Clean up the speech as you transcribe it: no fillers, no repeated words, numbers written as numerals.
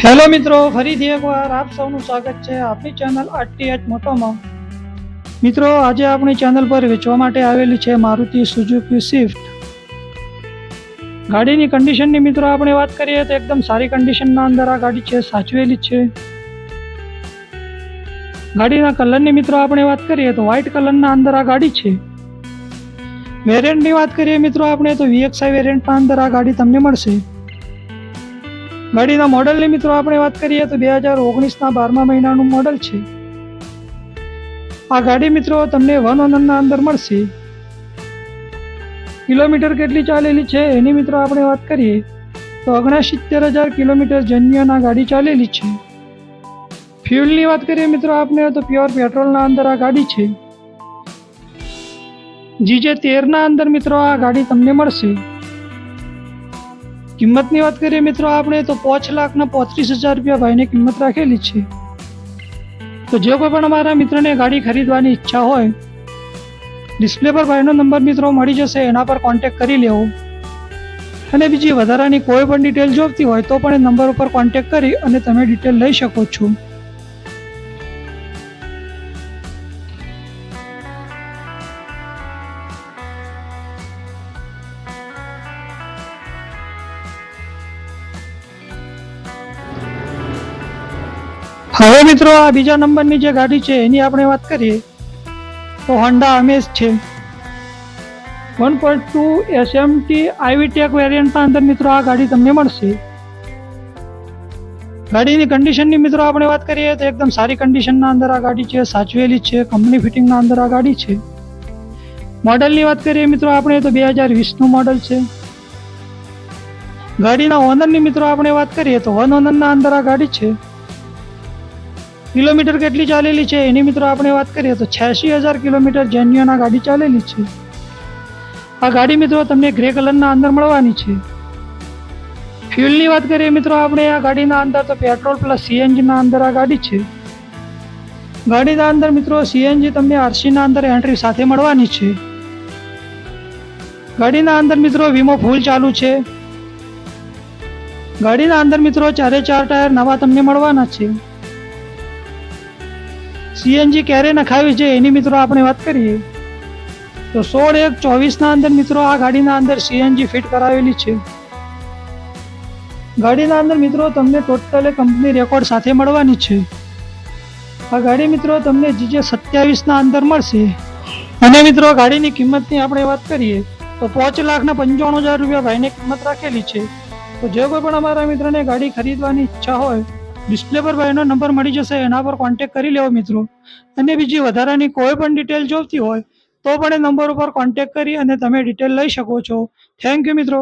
Hello મિત્રો, ફરીથી એકવાર આપ સૌનું સ્વાગત છે આપણી ચેનલ આરટીએચ મોટોમાં. મિત્રો, આજે આપણી ચેનલ પર વેચવા માટે આવેલી છે મારુતિ સુઝુકી સ્વિફ્ટ. ગાડીની કન્ડિશનની મિત્રો આપણે વાત કરીએ તો એકદમ સારી કન્ડિશનના અંદર આ ગાડી છે, સાચવેલી છે. ગાડીના કલરની મિત્રો આપણે વાત કરીએ તો વ્હાઇટ કલરના અંદર આ ગાડી છે. વેરિયન્ટની વાત કરીએ મિત્રો આપણે તો VXI વેરિયન્ટના અંદર આ ગાડી તમને મળશે. ગાડીના મોડલની મિત્રો આપણે વાત કરીએ તો 2019ના 12મા મહિનાનું મોડલ છે. આ ગાડી મિત્રો તમને 1 ઓનરના અંદર મળશે. કિલોમીટર કેટલી ચાલેલી છે એની મિત્રો આપણે વાત કરીએ તો 69,000 કિલોમીટર જેન્યુઅન આ ગાડી ચાલેલી છે. ફ્યુલની વાત કરીએ મિત્રો આપણે તો પ્યોર પેટ્રોલના અંદર આ ગાડી છે. GJ13ના અંદર મિત્રો આ ગાડી તમને મળશે. કિંમતની વાત કરીએ મિત્રો આપણે તો 5,35,000 રૂપિયા ભાઈને કિંમત રાખેલી છે. તો જે કોઈ પણ અમારા મિત્રને ગાડી ખરીદવાની ઈચ્છા હોય, ડિસ્પ્લે પર ભાઈનો નંબર મિત્રો મળી જશે, એના પર કોન્ટેક્ટ કરી લેવો. અને બીજી વધારાની કોઈ પણ ડિટેલ જોઈતી હોય તો પણ એ નંબર ઉપર કોન્ટેક્ટ કરી અને તમે ડિટેલ લઈ શકો છો. હવે મિત્રો આ બીજા નંબરની જે ગાડી છે એની આપણે વાત કરીએ તો હોન્ડા અમેઝ છે. 1.2 SMT iVTEC વેરિયન્ટના અંદર મિત્રો આ ગાડી તમને મળશે. ગાડીની કન્ડિશનની મિત્રો આપણે વાત કરીએ તો એકદમ સારી કન્ડિશનના અંદર આ ગાડી છે, સાચવેલી છે, કંપની ફિટિંગના અંદર આ ગાડી છે. મોડલની વાત કરીએ મિત્રો આપણે તો 2020નું મોડલ છે. ગાડીના ઓનરની મિત્રો આપણે વાત કરીએ તો 1 ઓનરના અંદર આ ગાડી છે. કિલોમીટર કેટલી ચાલેલી છે એની મિત્રો આપણે વાત કરીએ તો 86,000 કિલોમીટર જેન્યુઅન આ ગાડી ચાલેલી છે. આ ગાડી મિત્રો તમને ગ્રે કલરના અંદર મળવાની છે. ફ્યુલની વાત કરીએ મિત્રો આપણે આ ગાડીના અંદર તો પેટ્રોલ પ્લસ CNGના અંદર આ ગાડી છે. ગાડીના અંદર મિત્રો CNG તમને RCના અંદર એન્ટ્રી સાથે મળવાની છે. ગાડીના અંદર મિત્રો વીમો ફૂલ ચાલુ છે. ગાડીના અંદર મિત્રો 4 ટાયર નવા તમને મળવાના છે. CNG ક્યારે નખાવી છે એની મિત્રો આપણે વાત કરીએ તો 16/1/24ના અંદર મિત્રો આ ગાડીના અંદર CNG ફિટ કરાવેલી છે. ગાડીના અંદર મિત્રો તમને ટોટલ કંપની રેકોર્ડ સાથે મળવાની છે. આ ગાડી મિત્રો તમને GJ27ના અંદર મળશે. અને મિત્રો ગાડીની કિંમતની આપણે વાત કરીએ તો 5,95,000 રૂપિયા ભાઈને કિંમત રાખેલી છે. તો જે કોઈ પણ અમારા મિત્રને ગાડી ખરીદવાની ઈચ્છા હોય, ડિસ્પ્લે પર ભાઈનો નંબર મળી જશે, એના પર કોન્ટેક્ટ કરી લેવો મિત્રો. અને બીજી વધારાની કોઈ પણ ડિટેલ જોઈતી હોય તો પણ એ નંબર ઉપર કોન્ટેક્ટ કરી અને તમે ડિટેલ લઈ શકો છો. થેન્ક યુ મિત્રો.